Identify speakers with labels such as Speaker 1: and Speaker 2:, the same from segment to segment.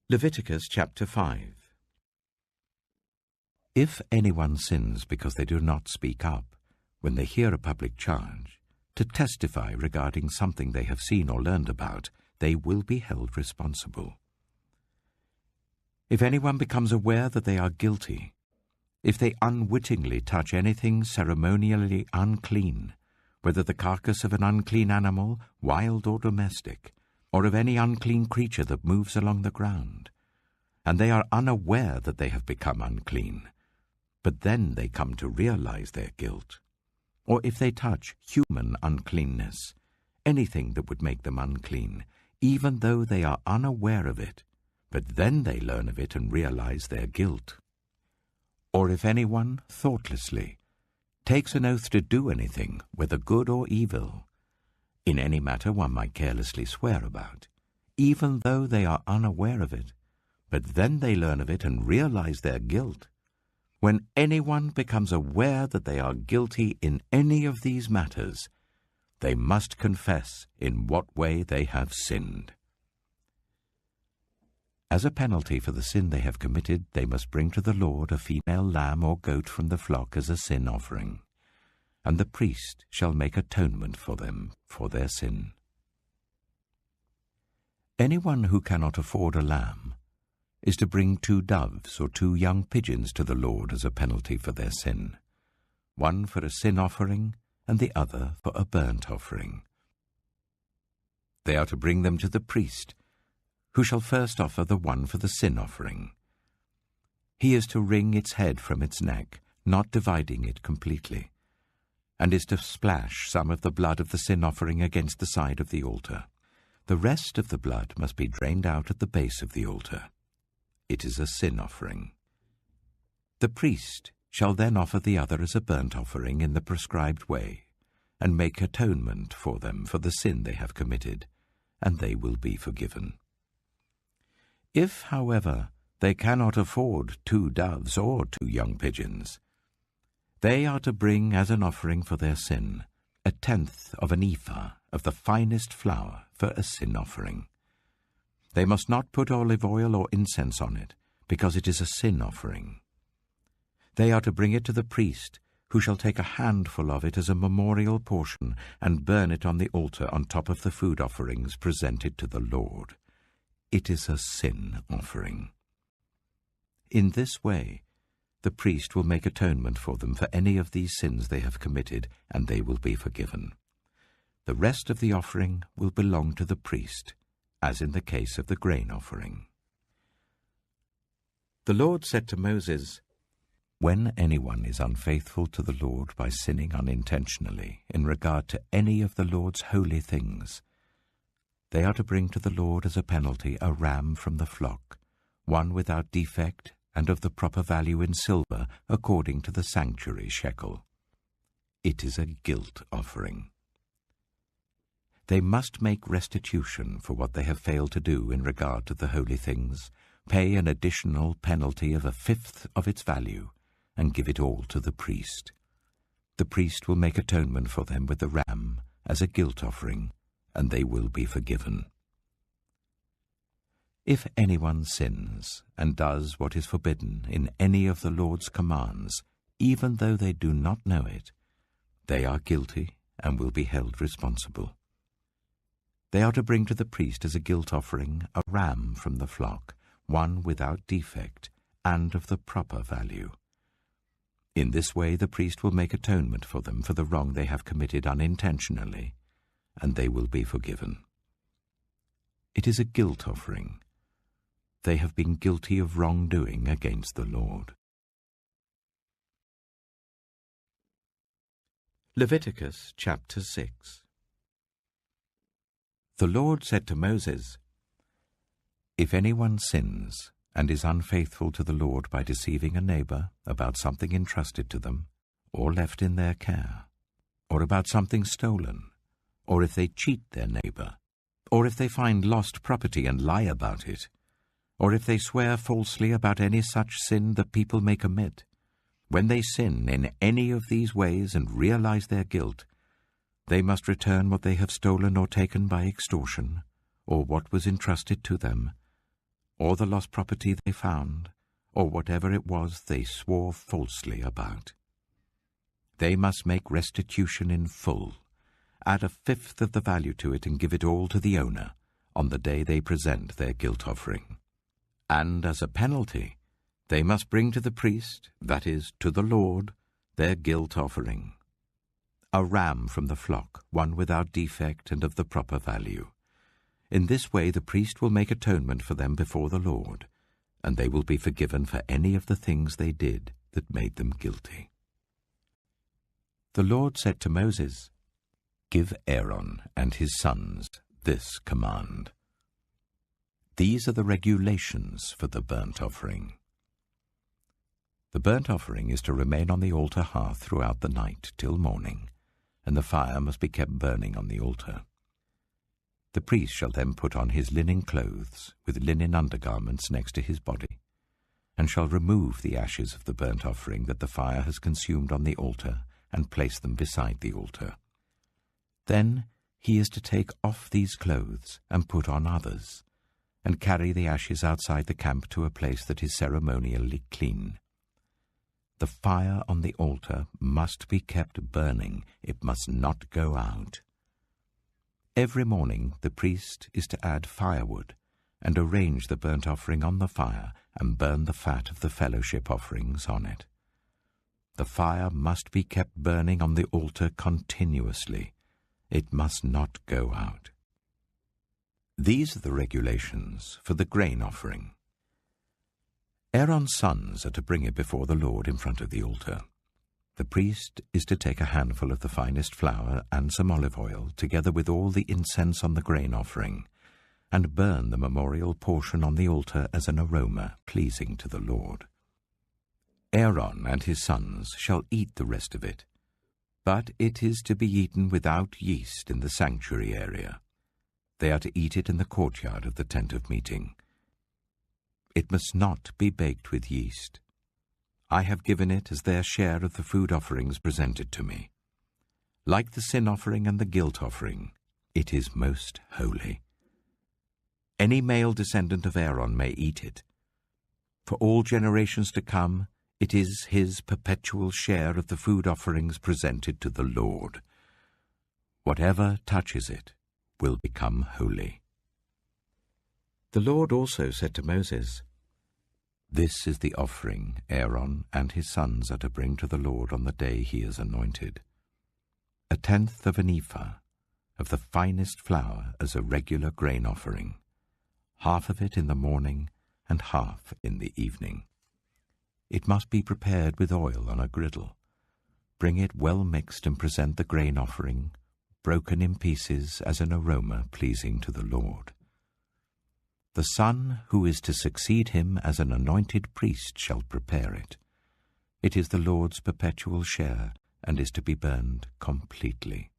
Speaker 1: Leviticus chapter 5. If anyone sins because they do not speak up, when they hear a public charge, to testify regarding something they have seen or learned about, they will be held responsible. If anyone becomes aware that they are guilty, if they unwittingly touch anything ceremonially unclean, whether the carcass of an unclean animal, wild or domestic, or of any unclean creature that moves along the ground, and they are unaware that they have become unclean, but then they come to realize their guilt, or if they touch human uncleanness, anything that would make them unclean, even though they are unaware of it, but then they learn of it and realize their guilt. Or if anyone, thoughtlessly, takes an oath to do anything, whether good or evil, in any matter one might carelessly swear about, even though they are unaware of it, but then they learn of it and realize their guilt. When anyone becomes aware that they are guilty in any of these matters, they must confess in what way they have sinned. As a penalty for the sin they have committed, they must bring to the Lord a female lamb or goat from the flock as a sin offering, and the priest shall make atonement for them for their sin. Anyone who cannot afford a lamb is to bring 2 doves or 2 young pigeons to the Lord as a penalty for their sin, one for a sin offering and the other for a burnt offering. They are to bring them to the priest, who shall first offer the one for the sin offering. He is to wring its head from its neck, not dividing it completely, and is to splash some of the blood of the sin offering against the side of the altar. The rest of the blood must be drained out at the base of the altar. It is a sin offering. The priest shall then offer the other as a burnt offering in the prescribed way, and make atonement for them for the sin they have committed, and they will be forgiven. If, however, they cannot afford 2 doves or 2 young pigeons, they are to bring as an offering for their sin 1/10 of an ephah of the finest flour for a sin offering. They must not put olive oil or incense on it, because it is a sin offering. They are to bring it to the priest, who shall take a handful of it as a memorial portion and burn it on the altar on top of the food offerings presented to the Lord. It is a sin offering. In this way, the priest will make atonement for them for any of these sins they have committed, and they will be forgiven. The rest of the offering will belong to the priest, as in the case of the grain offering. The Lord said to Moses, "When anyone is unfaithful to the Lord by sinning unintentionally in regard to any of the Lord's holy things, they are to bring to the Lord as a penalty a ram from the flock, one without defect and of the proper value in silver according to the sanctuary shekel. It is a guilt offering. They must make restitution for what they have failed to do in regard to the holy things, pay an additional penalty of 1/5 of its value, and give it all to the priest. The priest will make atonement for them with the ram as a guilt offering, and they will be forgiven. If anyone sins and does what is forbidden in any of the Lord's commands, even though they do not know it, they are guilty and will be held responsible. They are to bring to the priest as a guilt offering a ram from the flock, one without defect and of the proper value. In this way the priest will make atonement for them for the wrong they have committed unintentionally, and they will be forgiven. It is a guilt offering. They have been guilty of wrongdoing against the Lord. Leviticus chapter 6. The Lord said to Moses, "If anyone sins and is unfaithful to the Lord by deceiving a neighbor about something entrusted to them, or left in their care, or about something stolen, or if they cheat their neighbor, or if they find lost property and lie about it, or if they swear falsely about any such sin that people may commit, when they sin in any of these ways and realize their guilt, they must return what they have stolen or taken by extortion, or what was entrusted to them, or the lost property they found, or whatever it was they swore falsely about. They must make restitution in full, add a fifth of the value to it and give it all to the owner on the day they present their guilt offering. And as a penalty, they must bring to the priest, that is, to the Lord, their guilt offering. A ram from the flock, one without defect and of the proper value. In this way the priest will make atonement for them before the Lord, and they will be forgiven for any of the things they did that made them guilty. The Lord said to Moses, "Give Aaron and his sons this command. These are the regulations for the burnt offering. The burnt offering is to remain on the altar hearth throughout the night till morning, and the fire must be kept burning on the altar. The priest shall then put on his linen clothes with linen undergarments next to his body, and shall remove the ashes of the burnt offering that the fire has consumed on the altar and place them beside the altar. Then he is to take off these clothes and put on others, and carry the ashes outside the camp to a place that is ceremonially clean. The fire on the altar must be kept burning. It must not go out. Every morning the priest is to add firewood and arrange the burnt offering on the fire and burn the fat of the fellowship offerings on it. The fire must be kept burning on the altar continuously. It must not go out. These are the regulations for the grain offering. Aaron's sons are to bring it before the Lord in front of the altar. The priest is to take a handful of the finest flour and some olive oil, together with all the incense on the grain offering, and burn the memorial portion on the altar as an aroma pleasing to the Lord. Aaron and his sons shall eat the rest of it, but it is to be eaten without yeast in the sanctuary area. They are to eat it in the courtyard of the tent of meeting. It must not be baked with yeast. I have given it as their share of the food offerings presented to me. Like the sin offering and the guilt offering, it is most holy. Any male descendant of Aaron may eat it. For all generations to come, it is his perpetual share of the food offerings presented to the Lord. Whatever touches it will become holy. The Lord also said to Moses, "This is the offering Aaron and his sons are to bring to the Lord on the day he is anointed: 1/10 of an ephah of the finest flour as a regular grain offering, half of it in the morning and half in the evening. It must be prepared with oil on a griddle. Bring it well mixed and present the grain offering, broken in pieces as an aroma pleasing to the Lord. The son who is to succeed him as an anointed priest shall prepare it. It is the Lord's perpetual share and is to be burned completely.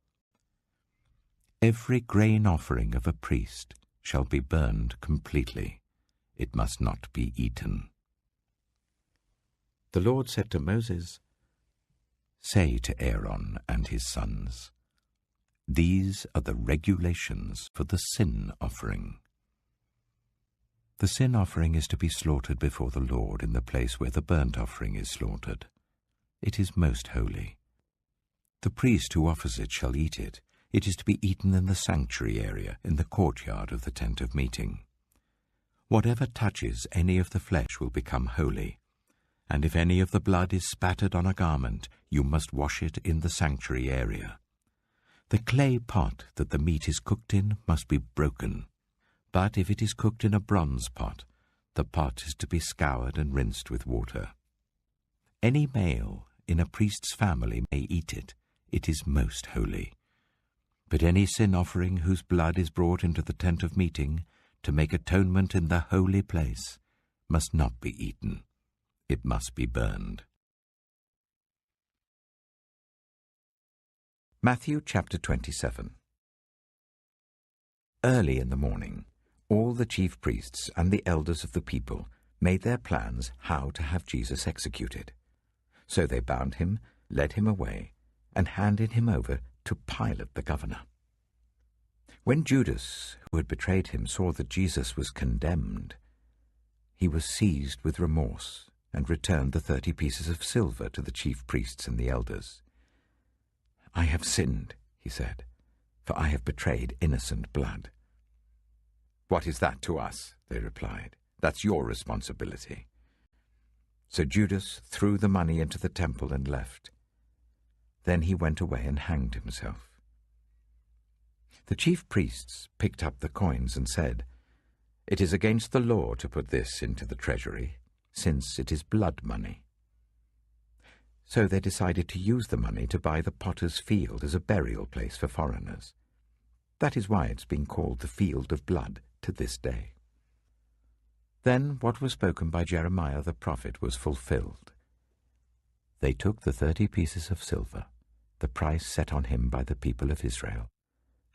Speaker 1: Every grain offering of a priest shall be burned completely. It must not be eaten." The Lord said to Moses, "Say to Aaron and his sons, these are the regulations for the sin offering. The sin offering is to be slaughtered before the Lord in the place where the burnt offering is slaughtered. It is most holy. The priest who offers it shall eat it. It is to be eaten in the sanctuary area, in the courtyard of the tent of meeting. Whatever touches any of the flesh will become holy, and if any of the blood is spattered on a garment, you must wash it in the sanctuary area. The clay pot that the meat is cooked in must be broken. But if it is cooked in a bronze pot, the pot is to be scoured and rinsed with water. Any male in a priest's family may eat it. It is most holy. But any sin offering whose blood is brought into the tent of meeting to make atonement in the holy place must not be eaten. It must be burned." Matthew chapter 27. Early in the morning, all the chief priests and the elders of the people made their plans how to have Jesus executed. So they bound him, led him away, and handed him over to Pilate the governor. When Judas, who had betrayed him, saw that Jesus was condemned, he was seized with remorse and returned the 30 pieces of silver to the chief priests and the elders. "I have sinned," he said, "for I have betrayed innocent blood." "What is that to us?" they replied. "That's your responsibility." So Judas threw the money into the temple and left. Then he went away and hanged himself. The chief priests picked up the coins and said, "It is against the law to put this into the treasury, since it is blood money." So they decided to use the money to buy the potter's field as a burial place for foreigners. That is why it's been called the Field of Blood to this day. Then what was spoken by Jeremiah the prophet was fulfilled. They took the 30 pieces of silver, the price set on him by the people of Israel,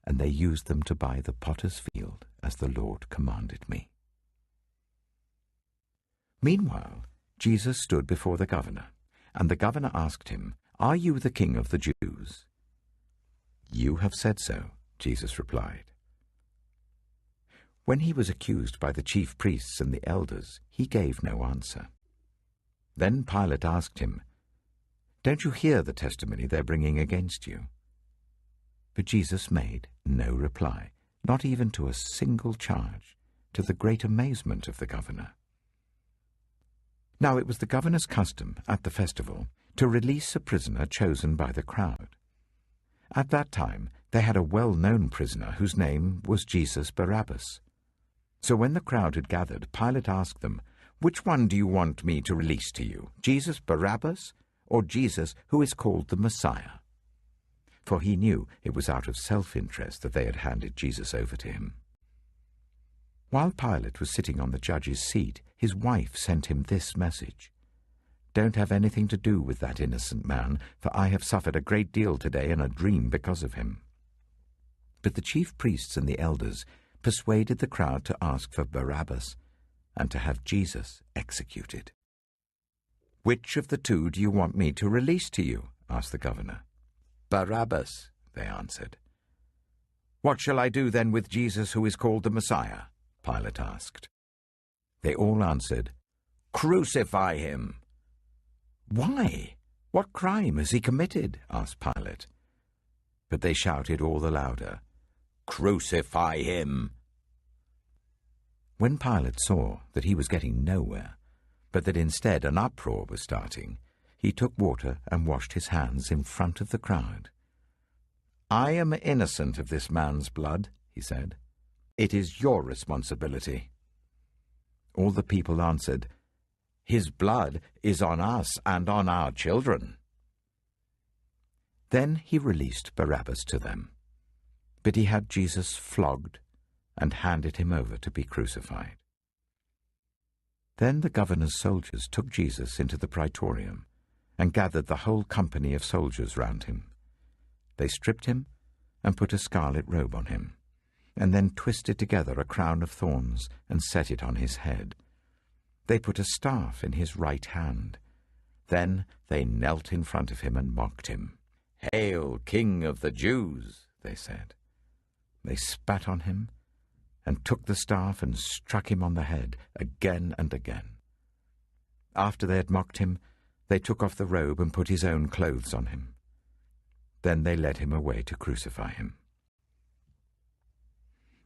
Speaker 1: and they used them to buy the potter's field as the Lord commanded me. Meanwhile, Jesus stood before the governor, and the governor asked him, "Are you the king of the Jews?" "You have said so," Jesus replied. When he was accused by the chief priests and the elders, he gave no answer. Then Pilate asked him, "Don't you hear the testimony they're bringing against you?" But Jesus made no reply, not even to a single charge, to the great amazement of the governor. Now it was the governor's custom at the festival to release a prisoner chosen by the crowd. At that time they had a well-known prisoner whose name was Jesus Barabbas. So when the crowd had gathered, Pilate asked them, "Which one do you want me to release to you, Jesus Barabbas or Jesus who is called the Messiah?" For he knew it was out of self-interest that they had handed Jesus over to him. While Pilate was sitting on the judge's seat, his wife sent him this message: "Don't have anything to do with that innocent man, for I have suffered a great deal today in a dream because of him." But the chief priests and the elders persuaded the crowd to ask for Barabbas and to have Jesus executed. "Which of the two do you want me to release to you?" asked the governor. "Barabbas," they answered. "What shall I do then with Jesus who is called the Messiah?" Pilate asked. They all answered, "Crucify him." "Why? What crime has he committed?" asked Pilate. But they shouted all the louder, "Crucify him!" When Pilate saw that he was getting nowhere, but that instead an uproar was starting, he took water and washed his hands in front of the crowd. "I am innocent of this man's blood," he said. "It is your responsibility." All the people answered, "His blood is on us and on our children." Then he released Barabbas to them. But he had Jesus flogged and handed him over to be crucified. Then the governor's soldiers took Jesus into the praetorium and gathered the whole company of soldiers round him. They stripped him and put a scarlet robe on him, and then twisted together a crown of thorns and set it on his head. They put a staff in his right hand. Then they knelt in front of him and mocked him. "Hail, King of the Jews!" they said. They spat on him and took the staff and struck him on the head again and again. After they had mocked him, they took off the robe and put his own clothes on him. Then they led him away to crucify him.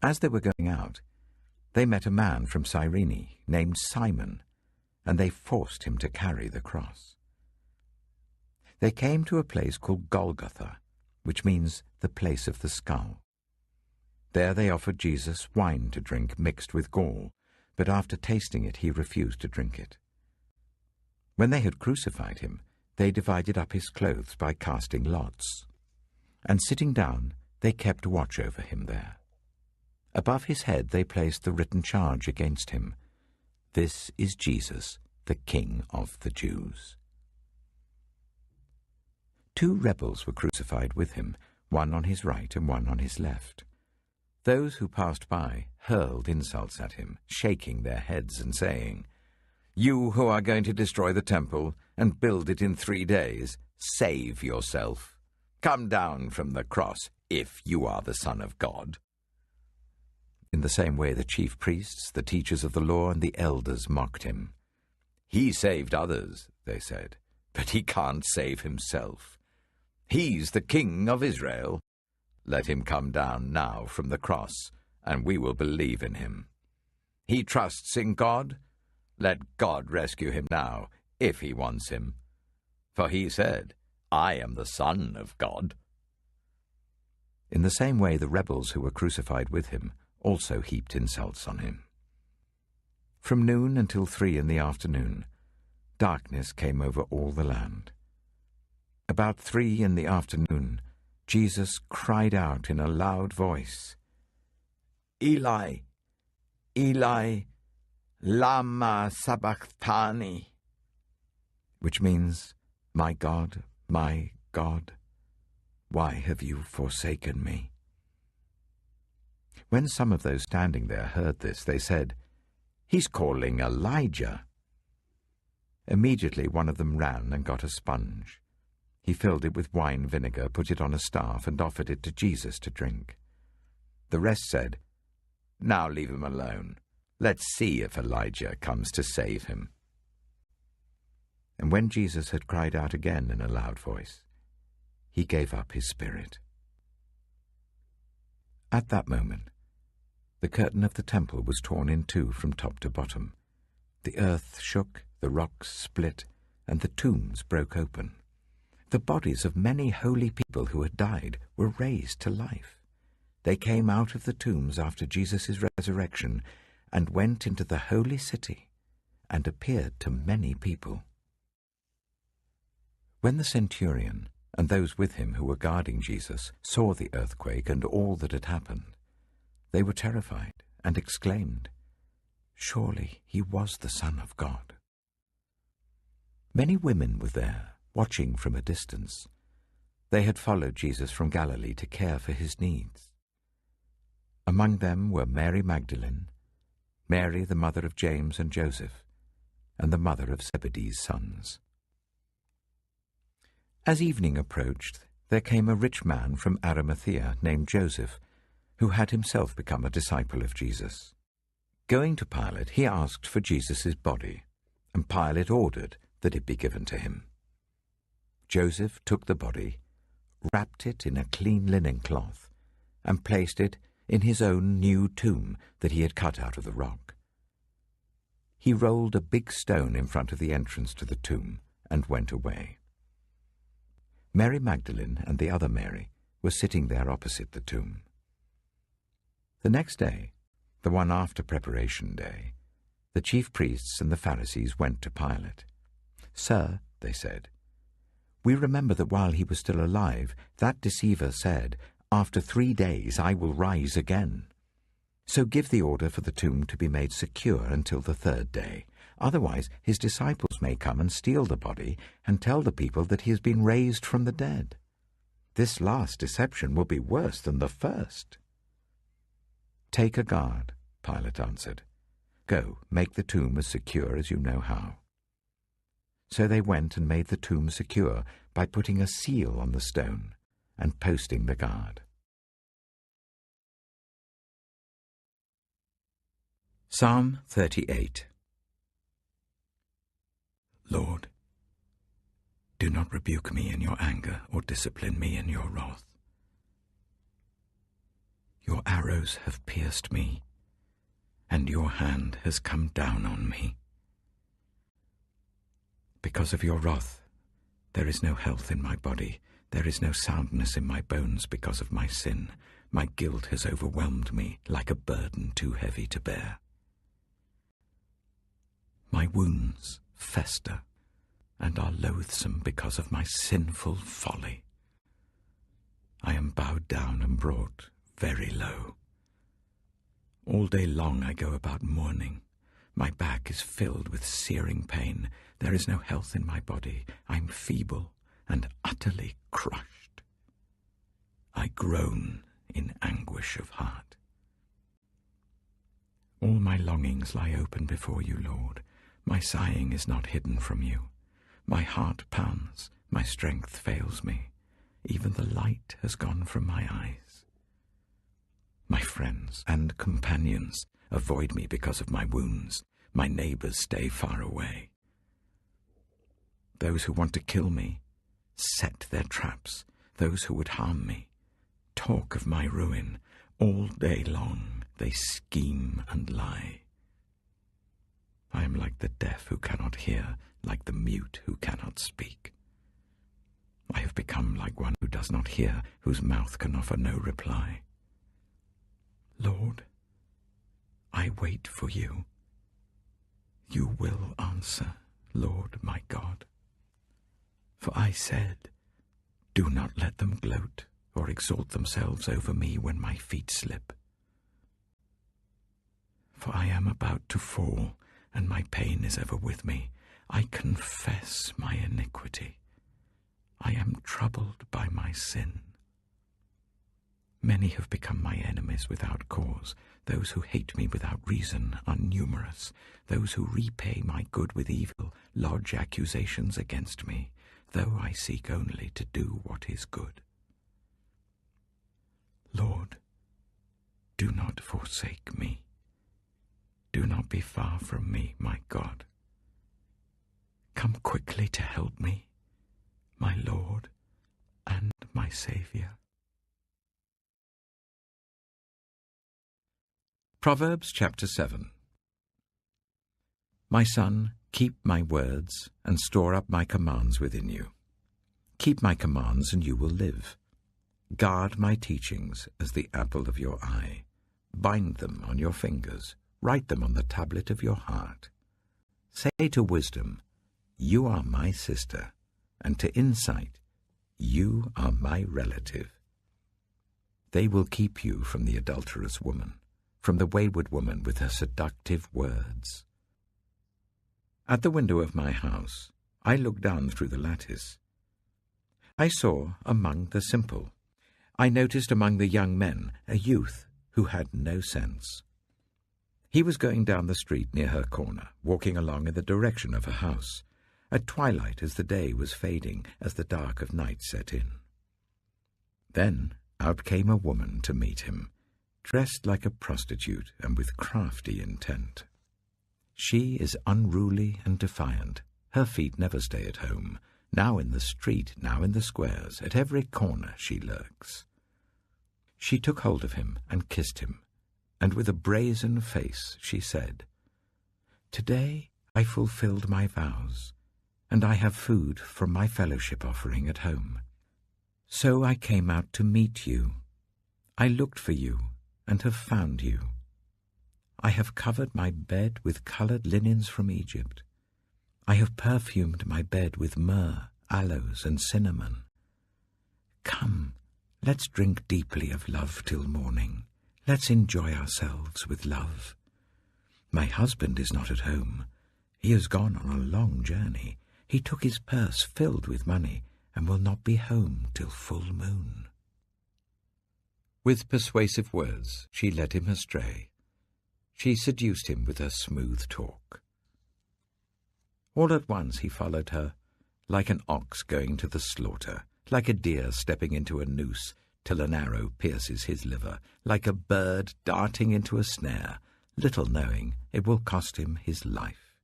Speaker 1: As they were going out, they met a man from Cyrene named Simon, and they forced him to carry the cross. They came to a place called Golgotha, which means the place of the skull. There they offered Jesus wine to drink mixed with gall, but after tasting it he refused to drink it. When they had crucified him, they divided up his clothes by casting lots. And sitting down, they kept watch over him there. Above his head they placed the written charge against him: "This is Jesus, the King of the Jews." 2 rebels were crucified with him, one on his right and one on his left. Those who passed by hurled insults at him, shaking their heads and saying, "You who are going to destroy the temple and build it in 3 days, save yourself. Come down from the cross if you are the Son of God." In the same way the chief priests, the teachers of the law, and the elders mocked him. "He saved others," they said, "but he can't save himself. He's the King of Israel. Let him come down now from the cross, and we will believe in him. He trusts in God. Let God rescue him now, if he wants him. For he said, 'I am the Son of God.'" In the same way the rebels who were crucified with him also heaped insults on him. From noon until 3 in the afternoon, darkness came over all the land. About 3 in the afternoon, Jesus cried out in a loud voice, "Eli, Eli, lama sabachthani," which means, my God, why have you forsaken me?" When some of those standing there heard this, they said, "He's calling Elijah." Immediately one of them ran and got a sponge. He filled it with wine vinegar, put it on a staff, and offered it to Jesus to drink. The rest said, "Now leave him alone. Let's see if Elijah comes to save him." And when Jesus had cried out again in a loud voice, he gave up his spirit. At that moment, the curtain of the temple was torn in two from top to bottom. The earth shook, the rocks split, and the tombs broke open. The bodies of many holy people who had died were raised to life. They came out of the tombs after Jesus' resurrection and went into the holy city and appeared to many people. When the centurion and those with him who were guarding Jesus saw the earthquake and all that had happened, they were terrified and exclaimed, "Surely he was the Son of God." Many women were there, watching from a distance. They had followed Jesus from Galilee to care for his needs. Among them were Mary Magdalene, Mary the mother of James and Joseph, and the mother of Zebedee's sons. As evening approached, there came a rich man from Arimathea named Joseph, who had himself become a disciple of Jesus. Going to Pilate, he asked for Jesus' body, and Pilate ordered that it be given to him. Joseph took the body, wrapped it in a clean linen cloth, and placed it in his own new tomb that he had cut out of the rock. He rolled a big stone in front of the entrance to the tomb and went away. Mary Magdalene and the other Mary were sitting there opposite the tomb. The next day, the one after Preparation Day, the chief priests and the Pharisees went to Pilate. "Sir," they said, "we remember that while he was still alive, that deceiver said, 'After 3 days I will rise again.' So give the order for the tomb to be made secure until the 3rd day. Otherwise his disciples may come and steal the body and tell the people that he has been raised from the dead. This last deception will be worse than the first." "Take a guard," Pilate answered. "Go, make the tomb as secure as you know how." So they went and made the tomb secure by putting a seal on the stone and posting the guard. Psalm 38. Lord, do not rebuke me in your anger or discipline me in your wrath. Your arrows have pierced me, and your hand has come down on me. Because of your wrath, there is no health in my body. There is no soundness in my bones because of my sin. My guilt has overwhelmed me like a burden too heavy to bear. My wounds fester and are loathsome because of my sinful folly. I am bowed down and brought very low. All day long I go about mourning. My back is filled with searing pain. There is no health in my body. I'm feeble and utterly crushed. I groan in anguish of heart. All my longings lie open before you, Lord. My sighing is not hidden from you. My heart pounds, my strength fails me. Even the light has gone from my eyes. My friends and companions avoid me because of my wounds. My neighbors stay far away. Those who want to kill me set their traps. Those who would harm me talk of my ruin. All day long they scheme and lie. I am like the deaf who cannot hear, like the mute who cannot speak. I have become like one who does not hear, whose mouth can offer no reply. Lord, I wait for you. You will answer, Lord my God. For I said, do not let them gloat or exalt themselves over me when my feet slip. For I am about to fall, and my pain is ever with me. I confess my iniquity. I am troubled by my sin. Many have become my enemies without cause. Those who hate me without reason are numerous. Those who repay my good with evil lodge accusations against me, though I seek only to do what is good. Lord, do not forsake me. Do not be far from me, my God. Come quickly to help me, my Lord and my Saviour. Proverbs chapter 7. My son, keep my words and store up my commands within you. Keep my commands and you will live. Guard my teachings as the apple of your eye. Bind them on your fingers. Write them on the tablet of your heart. Say to wisdom, you are my sister, and to insight, you are my relative. They will keep you from the adulterous woman, from the wayward woman with her seductive words. At the window of my house, I looked down through the lattice. I saw among the simple. I noticed among the young men a youth who had no sense. He was going down the street near her corner, walking along in the direction of her house, at twilight as the day was fading, as the dark of night set in. Then out came a woman to meet him, dressed like a prostitute and with crafty intent. She is unruly and defiant. Her feet never stay at home. Now in the street, now in the squares, at every corner she lurks. She took hold of him and kissed him, and with a brazen face she said, "Today I fulfilled my vows, and I have food from my fellowship offering at home. So I came out to meet you. I looked for you and have found you. I have covered my bed with colored linens from Egypt. I have perfumed my bed with myrrh, aloes, and cinnamon. Come, let's drink deeply of love till morning. Let's enjoy ourselves with love. My husband is not at home. He has gone on a long journey. He took his purse filled with money and will not be home till full moon." With persuasive words she led him astray. She seduced him with her smooth talk. All at once he followed her, like an ox going to the slaughter, like a deer stepping into a noose till an arrow pierces his liver, like a bird darting into a snare, little knowing it will cost him his life.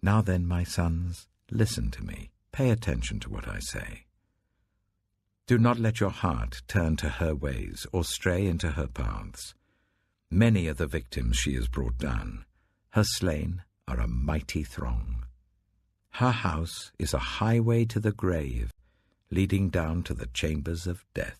Speaker 1: Now then, my sons, listen to me. Pay attention to what I say. Do not let your heart turn to her ways or stray into her paths. Many are the victims she has brought down. Her slain are a mighty throng. Her house is a highway to the grave, leading down to the chambers of death.